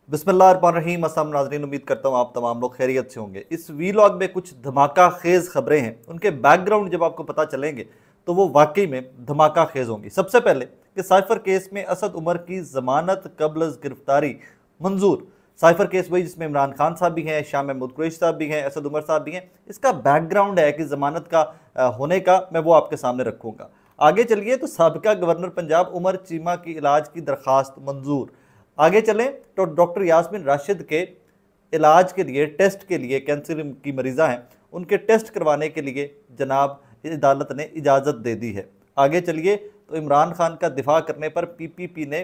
बिस्मिल्लाहिर्रहमानिर्रहीम। अस्सलाम नाज़रीन, उम्मीद करता हूँ आप तमाम लोग खैरियत से होंगे। इस वीलॉग में कुछ धमाका खेज़ खबरें हैं, उनके बैकग्राउंड जब आपको पता चलेंगे तो वो वाकई में धमाका खेज़ होंगी। सबसे पहले कि साइफर केस में असद उमर की जमानत कबल गिरफ्तारी मंजूर। साइफर केस वही जिसमें इमरान खान साहब भी हैं, शाह महमूद कुरैशी साहब भी हैं, असद उमर साहब भी हैं। इसका बैकग्राउंड है कि जमानत का होने का, मैं वो आपके सामने रखूँगा। आगे चलिए तो साबिका गवर्नर पंजाब उमर चीमा की इलाज की दरख्वास्त मंजूर। आगे चलें तो डॉक्टर यास्मीन राशिद के इलाज के लिए, टेस्ट के लिए, कैंसर की मरीज़ा हैं, उनके टेस्ट करवाने के लिए जनाब अदालत ने इजाज़त दे दी है। आगे चलिए तो इमरान खान का दिफा करने पर पीपीपी ने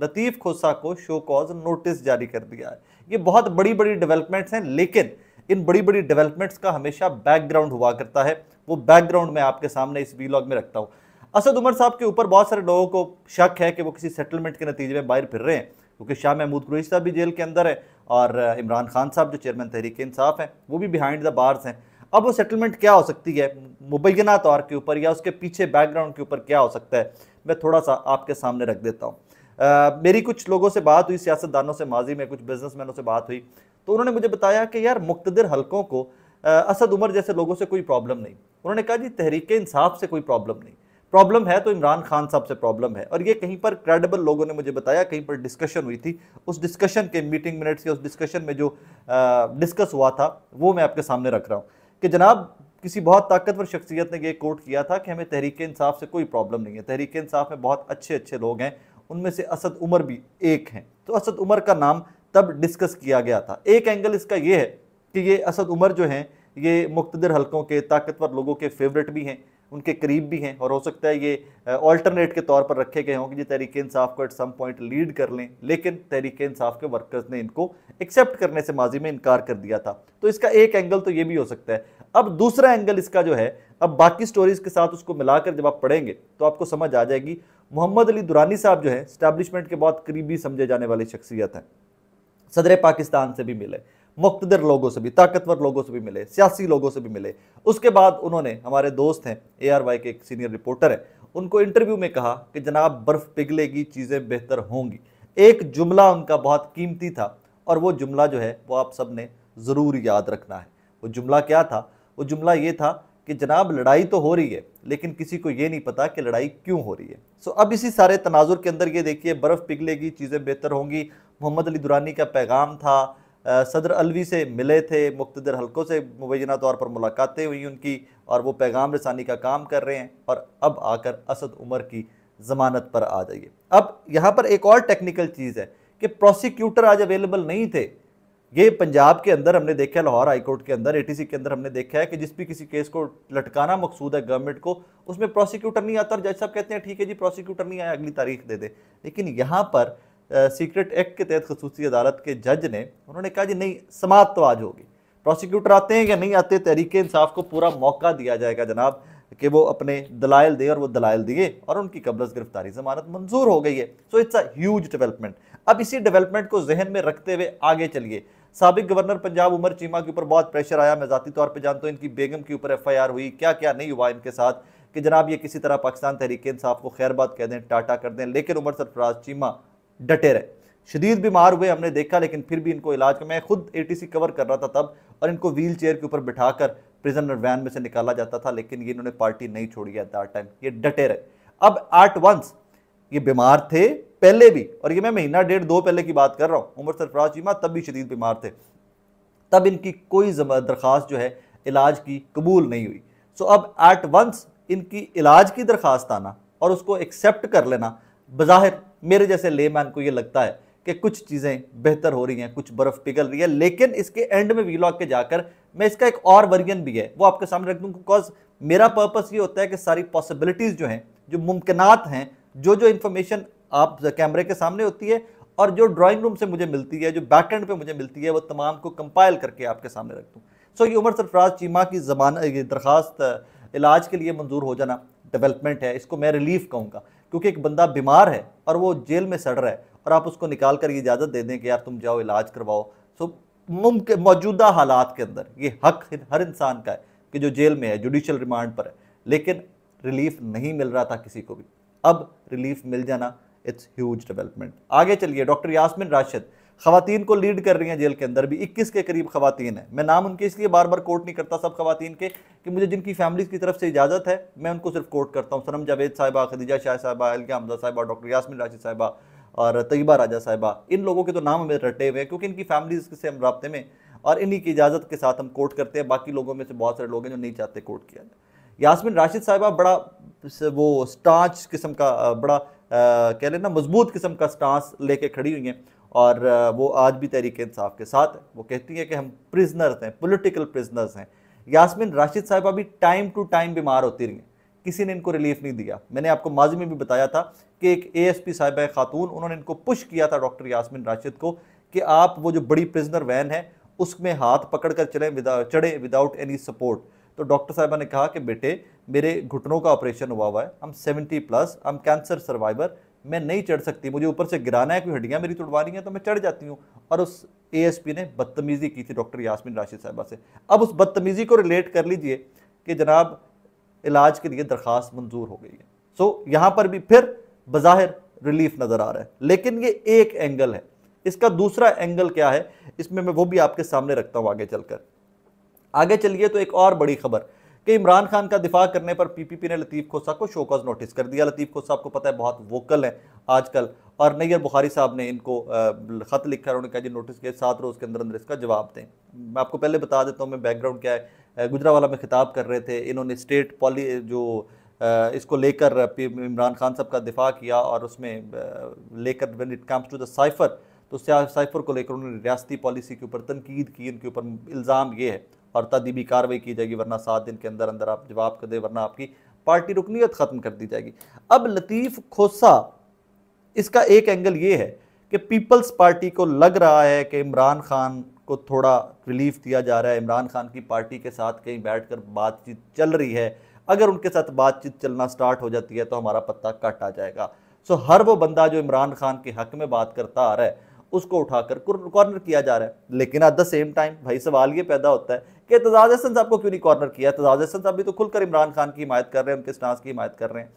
लतीफ़ खोसा को शो कॉज नोटिस जारी कर दिया है। ये बहुत बड़ी बड़ी डेवलपमेंट्स हैं, लेकिन इन बड़ी बड़ी डेवलपमेंट्स का हमेशा बैकग्राउंड हुआ करता है। वो बैकग्राउंड मैं आपके सामने इस वीलॉग में रखता हूँ। असद उमर साहब के ऊपर बहुत सारे लोगों को शक है कि वो किसी सेटलमेंट के नतीजे में बाहर फिर रहे हैं, क्योंकि शाह महमूद कुरैशी साहब भी जेल के अंदर है और इमरान खान साहब जो चेयरमैन तहरीक इंसाफ हैं वो भी बिहाइंड द बार्स हैं। अब वो सेटलमेंट क्या हो सकती है मुबैना तौर के ऊपर, या उसके पीछे बैकग्राउंड के ऊपर क्या हो सकता है, मैं थोड़ा सा आपके सामने रख देता हूँ। मेरी कुछ लोगों से बात हुई, सियासतदानों से, माजी में कुछ बिजनेसमैनों से बात हुई, तो उन्होंने मुझे बताया कि यार मुक्तदिर हलकों को असद उमर जैसे लोगों से कोई प्रॉब्लम नहीं। उन्होंने कहा जी तहरीक इंसाफ से कोई प्रॉब्लम नहीं, प्रॉब्लम है तो इमरान खान साहब से प्रॉब्लम है। और ये कहीं पर क्रेडिबल लोगों ने मुझे बताया, कहीं पर डिस्कशन हुई थी, उस डिस्कशन के मीटिंग मिनट्स या उस डिस्कशन में जो डिस्कस हुआ था वो मैं आपके सामने रख रहा हूँ कि जनाब किसी बहुत ताकतवर शख्सियत ने ये कोट किया था कि हमें तहरीक इंसाफ से कोई प्रॉब्लम नहीं है, तहरीक इंसाफ में बहुत अच्छे अच्छे लोग हैं, उनमें से असद उमर भी एक हैं। तो असद उमर का नाम तब डिस्कस किया गया था। एक एंगल इसका ये है कि ये असद उमर जो हैं ये मुक्तदिर हलकों के ताकतवर लोगों के फेवरेट भी हैं, उनके करीब भी हैं, और हो सकता है ये ऑल्टरनेट के तौर पर रखे गए हों कि जी तहरीक इंसाफ को एट सम पॉइंट लीड कर लें, लेकिन तहरीक इंसाफ के वर्कर्स ने इनको एक्सेप्ट करने से माजी में इनकार कर दिया था। तो इसका एक एंगल तो ये भी हो सकता है। अब दूसरा एंगल इसका जो है, अब बाकी स्टोरीज के साथ उसको मिलाकर जब आप पढ़ेंगे तो आपको समझ आ जाएगी। मोहम्मद अली दुरानी साहब जो है स्टैब्लिशमेंट के बहुत करीबी समझे जाने वाली शख्सियत हैं, सदर पाकिस्तान से भी मिले, मुक्तदर लोगों से भी, ताकतवर लोगों से भी मिले, सियासी लोगों से भी मिले। उसके बाद उन्होंने, हमारे दोस्त हैं ARY के एक सीनियर रिपोर्टर हैं, उनको इंटरव्यू में कहा कि जनाब बर्फ़ पिघलेगी चीज़ें बेहतर होंगी। एक जुमला उनका बहुत कीमती था और वो जुमला जो है वो आप सब ने ज़रूर याद रखना है। वो जुमला क्या था? वो जुमला ये था कि जनाब लड़ाई तो हो रही है लेकिन किसी को ये नहीं पता कि लड़ाई क्यों हो रही है। सो अब इसी सारे तनाजुर के अंदर ये देखिए, बर्फ़ पिघलेगी चीज़ें बेहतर होंगी, मोहम्मद अली दुरानी का पैगाम था। सदर अलवी से मिले थे, मुक्तदर हलकों से मुबैना तौर पर मुलाकातें हुई उनकी, और वो पैगाम रसानी का काम कर रहे हैं। और अब आकर असद उमर की ज़मानत पर आ जाइए। अब यहाँ पर एक और टेक्निकल चीज़ है कि प्रोसिक्यूटर आज अवेलेबल नहीं थे। ये पंजाब के अंदर हमने देखा है, लाहौर हाईकोर्ट के अंदर, ATC के अंदर हमने देखा है कि जिस भी किसी केस को लटकाना मकसूद है गवर्नमेंट को, उसमें प्रोसिक्यूटर नहीं आता और जज साहब कहते हैं ठीक है जी प्रोसिक्यूटर नहीं आया, अगली तारीख दे दे। लेकिन यहाँ पर सीक्रेट एक्ट के तहत खसूसी अदालत के जज ने, उन्होंने कहा जी नहीं, समाअत तो आज होगी, प्रोसिक्यूटर आते हैं या नहीं आते, तहरीक इंसाफ को पूरा मौका दिया जाएगा जनाब कि वो अपने दलाइल दे, और वो दलाइल दिए और उनकी कब्ल गिरफ्तारी ज़मानत मंजूर हो गई है। So it's a huge development. अब इसी डेवलपमेंट को जहन में रखते हुए आगे चलिए। साबिक गवर्नर पंजाब उमर चीमा के ऊपर बहुत प्रेशर आया, मैं ज़ाती तौर पर जानता हूँ, इनकी बेगम के ऊपर FIR हुई, क्या क्या नहीं हुआ इनके साथ कि जनाब ये किसी तरह पाकिस्तान तहरीक इंसाफ को खैरबाद कह दें, टाटा कर दें। लेकिन उमर सरफराज चीमा डटे रहे, शदीद बीमार हुए हमने देखा, लेकिन फिर भी इनको इलाज में, मैं खुद ATC कवर कर रहा था तब, और इनको व्हील चेयर के ऊपर बिठाकर प्रिजनर वैन में से निकाला जाता था, लेकिन ये इन्होंने पार्टी नहीं छोड़ी एट दैट टाइम, ये डटे रहे। अब एट वंस ये बीमार थे पहले भी, और ये मैं महीना डेढ़ दो पहले की बात कर रहा हूँ, उमर सरफराज चीमा तब भी शदीद बीमार थे, तब इनकी कोई दरख्वास्त जो है इलाज की कबूल नहीं हुई। सो अब एट वंस इनकी इलाज की दरख्वास्त आना और उसको एक्सेप्ट कर लेना, बज़ाहिर मेरे जैसे लेमैन को ये लगता है कि कुछ चीज़ें बेहतर हो रही हैं, कुछ बर्फ़ पिघल रही है। लेकिन इसके एंड में वीलॉग के जाकर मैं इसका एक और वर्जन भी है वो आपके सामने रख दूँ, बिकॉज मेरा पर्पस ये होता है कि सारी पॉसिबिलिटीज़ जो हैं, जो मुमकिनात हैं, जो जो इन्फॉर्मेशन आप कैमरे के सामने होती है और जो ड्राइंग रूम से मुझे मिलती है, जो बैक एंड पे मुझे मिलती है, वो तमाम को कंपाइल करके आपके सामने रख दूँ। सो ये उमर सरफराज चीमा की ये दरख्वास्त इलाज के लिए मंजूर हो जाना डेवलपमेंट है, इसको मैं रिलीफ कहूँगा, क्योंकि एक बंदा बीमार है और वो जेल में सड़ रहा है और आप उसको निकाल कर ये इजाज़त दे दें कि यार तुम जाओ इलाज करवाओ। सो मुमकिन मौजूदा हालात के अंदर ये हक हर इंसान का है कि जो जेल में है, जुडिशल रिमांड पर है, लेकिन रिलीफ नहीं मिल रहा था किसी को भी, अब रिलीफ मिल जाना, इट्स ह्यूज डेवलपमेंट। आगे चलिए, डॉक्टर यास्मीन राशिद खवातीन को लीड कर रही हैं जेल के अंदर भी 21 के करीब खवातीन हैं। मैं नाम उनके इसलिए बार बार कोट नहीं करता सब खवातीन के कि मुझे जिनकी फैमिलीज की तरफ से इजाज़त है मैं उनको सिर्फ कोट करता हूँ। सनम जावेद साहिबा, खदीजा शाह साहिबा, अलका हमजा साहिबा, डॉक्टर यास्मीन राशिद साहिबा और तैयबा राजा साहिबा, इन लोगों के तो नाम हमें रटे हुए हैं क्योंकि इनकी फैमिलीज से हम रब्ते में और इन्हीं की इजाज़त के साथ हम कोट करते हैं। बाकी लोगों में से बहुत सारे लोग हैं जो नहीं चाहते कोट किया जाए। यास्मीन राशिद साहिबा बड़ा वो स्टांच किस्म का, बड़ा कह लेना मजबूत किस्म का स्टांस लेके खड़ी हुई हैं और वो आज भी तहरीक इंसाफ के साथ है। वो कहती है कि हम प्रिजनर्स हैं, पॉलिटिकल प्रिजनर्स हैं। यास्मीन राशिद साहिबा भी टाइम टू टाइम बीमार होती रही हैं, किसी ने इनको रिलीफ नहीं दिया। मैंने आपको माजी में भी बताया था कि एक ASP साहिबा खातून, उन्होंने इनको पुश किया था डॉक्टर यास्मीन राशिद को कि आप वो जो बड़ी प्रिजनर वैन है उसमें हाथ पकड़ कर चढ़े विदाउट एनी सपोर्ट। तो डॉक्टर साहिबा ने कहा कि बेटे मेरे घुटनों का ऑपरेशन हुआ है, हम 70+, हम कैंसर सर्वाइवर, मैं नहीं चढ़ सकती, मुझे ऊपर से गिराना है, कोई हड्डियाँ मेरी तोड़वानी है तो मैं चढ़ जाती हूँ। और उस ASP ने बदतमीज़ी की थी डॉक्टर यास्मीन राशिद साहिबा से। अब उस बदतमीज़ी को रिलेट कर लीजिए कि जनाब इलाज के लिए दरख्वास्त मंजूर हो गई है। सो यहाँ पर भी फिर बज़ाहिर रिलीफ नज़र आ रहा है, लेकिन ये एक एंगल है। इसका दूसरा एंगल क्या है, इसमें मैं वो भी आपके सामने रखता हूँ आगे चलकर। आगे चलिए तो एक और बड़ी खबर कि इमरान खान का दिफा करने पर PPP ने लतीफ़ खोसा को शोकॉज नोटिस कर दिया। लतीफ़ खोसा आपको पता है बहुत वोकल है आजकल, और नैयर बुखारी साहब ने इनको ख़त लिखा है, उन्होंने कहा जी नोटिस के 7 रोज़ के अंदर अंदर इसका जवाब दें। मैं आपको पहले बता देता हूँ मैं बैकग्राउंड क्या है। गुजरावाला में खिताब कर रहे थे, इन्होंने स्टेट जो इसको लेकर इमरान खान साहब का दिफा किया और उसमें लेकर when it comes to the cipher, तो साइफर को लेकर उन्होंने रियासती पॉलिसी के ऊपर तनकीद की। इनके ऊपर इल्ज़ाम ये है और तदीबी कार्रवाई की जाएगी, वरना 7 दिन के अंदर अंदर आप जवाब कर दे, वरना आपकी पार्टी रुकनीत ख़त्म कर दी जाएगी। अब लतीफ़ खोसा, इसका एक एंगल ये है कि पीपल्स पार्टी को लग रहा है कि इमरान खान को थोड़ा रिलीफ दिया जा रहा है, इमरान खान की पार्टी के साथ कहीं बैठकर बातचीत चल रही है, अगर उनके साथ बातचीत चलना स्टार्ट हो जाती है तो हमारा पत्ता कट आ जाएगा। सो हर वो बंदा जो इमरान खान के हक में बात करता आ रहा है उसको उठाकर कॉर्नर किया जा रहा है। लेकिन एट द सेम टाइम भाई सवाल ये पैदा होता है कि एतजाज़ अहसन साहब को क्यों नहीं कॉर्नर किया? एतजाज़ अहसन साहब भी तो खुलकर इमरान खान की हिमायत कर रहे हैं, उनके स्टांस की हिमायत कर रहे हैं।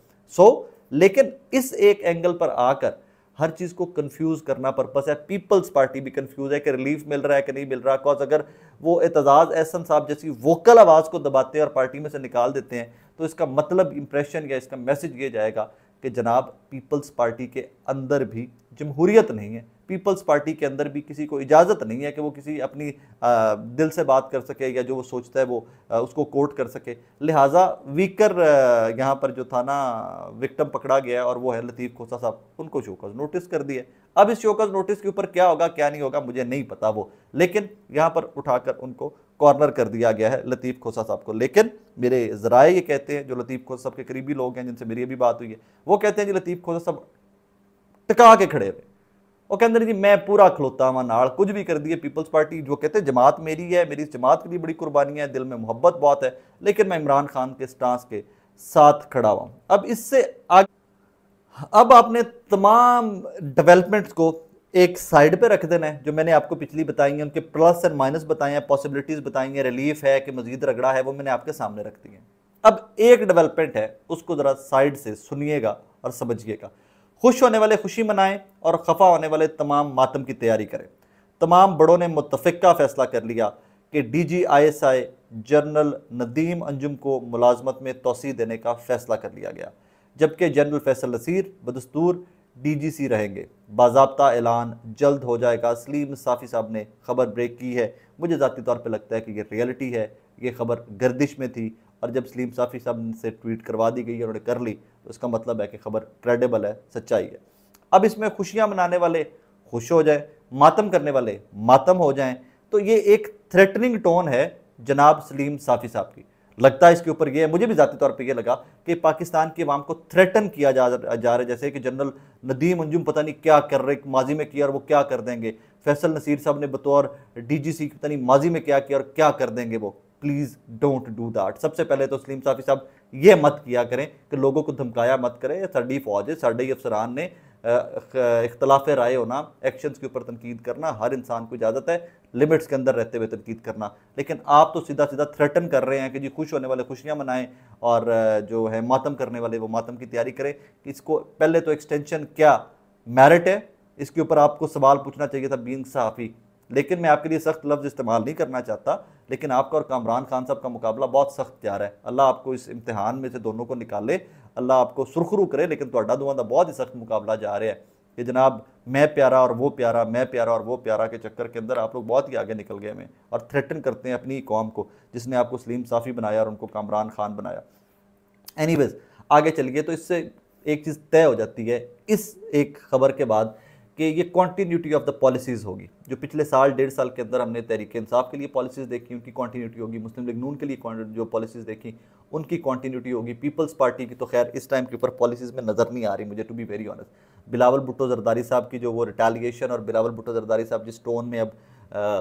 लेकिन इस एक एंगल पर आकर हर चीज़ को कंफ्यूज करना पर्पस है। पीपल्स पार्टी भी कंफ्यूज है कि रिलीफ मिल रहा है कि नहीं मिल रहा। कॉज अगर वो एतजाज़ अहसन साहब जैसी वोकल आवाज़ को दबाते हैं और पार्टी में से निकाल देते हैं तो इसका मतलब इंप्रेशन या इसका मैसेज ये जाएगा कि जनाब पीपल्स पार्टी के अंदर भी जमहूरियत नहीं है, पीपल्स पार्टी के अंदर भी किसी को इजाज़त नहीं है कि वो किसी अपनी दिल से बात कर सके या जो वो सोचता है वो उसको कोट कर सके। लिहाजा वीकर यहाँ पर जो था ना विक्टिम पकड़ा गया और वो है लतीफ़ खोसा साहब, उनको शोकॉज नोटिस कर दिया। अब इस शोकॉज नोटिस के ऊपर क्या होगा क्या नहीं होगा मुझे नहीं पता वो, लेकिन यहाँ पर उठाकर उनको कॉर्नर कर दिया गया है लतीफ़ खोसा साहब को। लेकिन मेरे ज़राए ये कहते हैं, जो लतीफ़ खोसा साहब के करीबी लोग हैं जिनसे मेरी अभी बात हुई है, वो कहते हैं जी लतीफ़ खोसा साहब टिका के खड़े हुए, वो कहते हैं जी मैं पूरा खलोता हुआ नाल कुछ भी कर दिए। पीपल्स पार्टी जो कहते हैं जमात मेरी है, मेरी जमात के लिए बड़ी कुर्बानियाँ है, दिल में मोहब्बत बहुत है, लेकिन मैं इमरान खान के स्टांस के साथ खड़ा हुआ। अब इससे आगे अब आपने तमाम डेवलपमेंट्स को एक साइड पे रख देना है। जो मैंने आपको पिछली बताई है उनके प्लस एंड माइनस बताए हैं, पॉसिबिलिटीज़ बताई हैं, रिलीफ है कि मजीद रगड़ा है, वो मैंने आपके सामने रख दी है। अब एक डेवलपमेंट है उसको ज़रा साइड से सुनिएगा और समझिएगा। खुश होने वाले खुशी मनाएं और खफा होने वाले तमाम मातम की तैयारी करें। तमाम बड़ों ने मुत्तफ़िका फैसला कर लिया कि DGISI जनरल नदीम अंजुम को मुलाजमत में तोसी देने का फैसला कर लिया गया, जबकि जनरल फैसल नसीर बदस्तूर DGC रहेंगे। बाज़ाब्ता ऐलान जल्द हो जाएगा। सलीम साफ़ी साहब ने खबर ब्रेक की है। मुझे ज़ाती तौर पर लगता है कि ये रियलिटी है, ये खबर गर्दिश में थी और जब सलीम साफ़ी साहब से ट्वीट करवा दी गई है, उन्होंने कर ली, तो इसका मतलब है कि खबर क्रेडिबल है, सच्चाई है। अब इसमें खुशियां मनाने वाले खुश हो जाएं, मातम करने वाले मातम हो जाएं, तो ये एक थ्रेटनिंग टोन है जनाब सलीम साफ़ी साहब की। लगता है इसके ऊपर ये है, मुझे भी ज़ाती तौर पे ये लगा कि पाकिस्तान की आवाम को थ्रेटन किया जा रहा है, जैसे कि जनरल नदीम अंजुम पता नहीं क्या कर रहे, माजी में किया और वो क्या कर देंगे। फैसल नसीर साहब ने बतौर DGC पता नहीं माजी में क्या किया और क्या कर देंगे वो। Please don't do that. सबसे पहले तो सलीम साफ़ी साहब ये मत किया करें कि लोगों को धमकाया मत करें। साड़ी फौज है, साढ़े अफसरान ने इख्तलाफ राय होना, एक्शंस के ऊपर तनकीद करना, हर इंसान को इजाज़त है लिमिट्स के अंदर रहते हुए तनकीद करना। लेकिन आप तो सीधा सीधा थ्रेटन कर रहे हैं कि जी खुश होने वाले खुशियाँ मनाएं और जो है मातम करने वाले वो मातम की तैयारी करें। इसको पहले तो एक्सटेंशन क्या मेरिट है इसके ऊपर आपको सवाल पूछना चाहिए था बीइंग सहाफ़ी। लेकिन मैं आपके लिए सख्त लफ्ज़ इस्तेमाल नहीं करना चाहता, लेकिन आपका और कामरान खान साहब का मुकाबला बहुत सख्त जा रहा है। अल्लाह आपको इस इम्तिहान में से दोनों को निकाले, अल्लाह आपको सुरखरू करे, लेकिन तुहाडा दोवां दा बहुत ही सख्त मुकाबला जा रहा है कि जनाब मैं प्यारा और वो प्यारा, मैं प्यारा और वो प्यारा के चक्कर के अंदर आप लोग बहुत ही आगे निकल गए हैं और थ्रेटन करते हैं अपनी कौम को, जिसने आपको सलीम साफ़ी बनाया और उनको कामरान खान बनाया। एनीवेज आगे चलिए, तो इससे एक चीज़ तय हो जाती है इस एक खबर के बाद कि ये कॉन्टीन्यूटी ऑफ द पॉलिसीज़ होगी। जो पिछले साल 1.5 साल के अंदर हमने तहरीक इंसाफ के लिए पॉलिसीज़ देखी, उनकी कॉन्टीन्यूटी होगी। मुस्लिम लीग नून के लिए जो पॉलिसीज़ देखी, उनकी कॉन्टीन्यूटी होगी। पीपल्स पार्टी की तो खैर इस टाइम के ऊपर पॉलिसीज़ में नज़र नहीं आ रही मुझे, to be very honest. Bilawal Bhutto Zardari साहब की जो वो रिटेलिएशन, और बिलावल भुट्टो जरदारी साहब जिस टोन में अब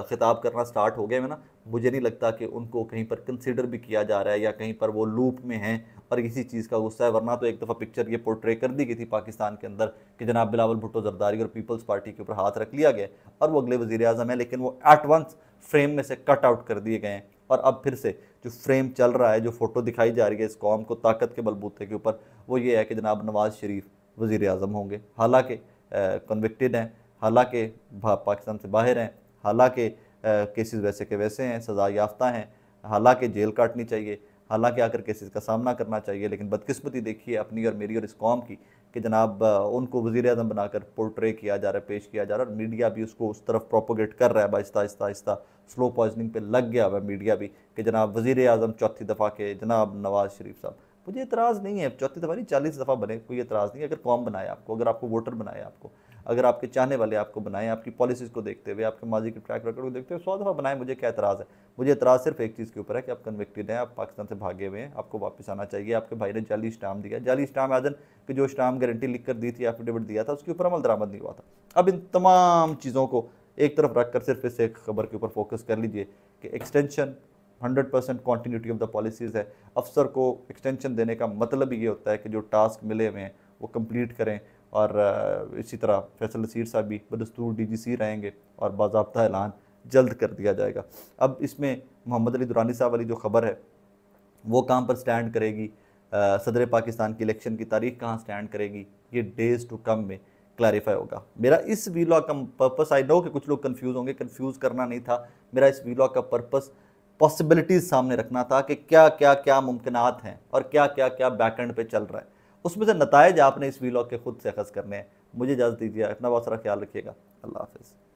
खिताब करना स्टार्ट हो गए हैं ना, मुझे नहीं लगता कि उनको कहीं पर कंसिडर भी किया जा रहा है या कहीं पर वो लूप में हैं और किसी चीज़ का गुस्सा है। वरना तो एक दफ़ा पिक्चर ये पोर्ट्रे कर दी गई थी पाकिस्तान के अंदर कि जनाब बिलावल भुट्टो जरदारी और पीपल्स पार्टी के ऊपर हाथ रख लिया गया और वो अगले वज़ीर आज़म है, लेकिन वो एट वंस फ्रेम में से कट आउट कर दिए गए हैं। और अब फिर से जो फ्रेम चल रहा है, जो फ़ोटो दिखाई जा रही है इस कौम को ताकत के बलबूते के ऊपर, वो ये है कि जनाब नवाज़ शरीफ वज़ीर आज़म होंगे। हालांकि कन्विक्टेड हैं, हालांकि पाकिस्तान से बाहर हैं, हालांकि केसेस वैसे के वैसे हैं, सज़ा याफ्ता हैं, हालांकि जेल काटनी चाहिए, हालांकि आकर केसेस का सामना करना चाहिए। लेकिन बदकिस्मती देखिए अपनी और मेरी और इस कौम की कि जनाब उनको वज़ीर आज़म बनाकर पोर्ट्रे किया जा रहा है, पेश किया जा रहा है, और मीडिया भी उसको उस तरफ प्रोपोगेट कर रहा है। आहिस्ता आहिस्ता आहिस्ता स्लो पॉइजनिंग पे लग गया हुआ मीडिया भी कि जनाब वज़ीर आज़म चौथी दफ़ा के जनाब नवाज़ शरीफ साहब। मुझे इतराज़ नहीं है, चौथी दफ़ा नहीं 40 दफ़ा बने, कोई इतराज़ नहीं है। अगर कौम बनाए आपको, अगर आपको वोटर बनाए आपको, अगर आपके चाहने वाले आपको बनाएं, आपकी पॉलिसीज़ को देखते हुए, आपके माजी के ट्रैक रिकॉर्ड को देखते हुए 100 दफ़ा बनाएं, मुझे क्या एतराज़ है। मुझे एतराज़ सिर्फ एक चीज़ के ऊपर है कि आप कन्विक्टेड हैं, आप पाकिस्तान से भागे हुए हैं, आपको वापस आना चाहिए। आपके भाई ने जाली स्टाम्प दिया, जाली स्टाम्प आजन कि जो स्टाम्प गारंटी लिख कर दी थी, एफिडेविट दिया था, उसके ऊपर अमल दरामद नहीं हुआ था। अब इन तमाम चीज़ों को एक तरफ रख कर सिर्फ इस एक खबर के ऊपर फोकस कर लीजिए कि extension 100% continuity of the policies है। अफसर को एक्सटेंशन देने का मतलब ही ये होता है कि जो टास्क मिले हुए हैं वो कंप्लीट करें। और इसी तरह फैसल नसीर साहब भी बदस्तूर DGC रहेंगे और बाज़ाब्ता ऐलान जल्द कर दिया जाएगा। अब इसमें मोहम्मद अली दुरानी साहब वाली जो खबर है वो कहाँ पर स्टैंड करेगी, सदर पाकिस्तान की इलेक्शन की तारीख कहाँ स्टैंड करेगी, ये डेज़ टू कम में क्लैरिफाई होगा। मेरा इस वीलॉग का पर्पस, आई नो कि कुछ लोग कंफ्यूज होंगे, कंफ्यूज करना नहीं था। मेरा इस वीलॉग का पर्पस पॉसिबिलिटीज़ सामने रखना था कि क्या क्या क्या मुमकिनात हैं और क्या क्या क्या बैकएंड पे चल रहा है। उसमें से नताइज आपने इस वीलॉग के खुद से अखज़ करने हैं। मुझे इजाज़त दीजिए, अपना बहुत सारा ख्याल रखिएगा। अल्लाह हाफ़िज़।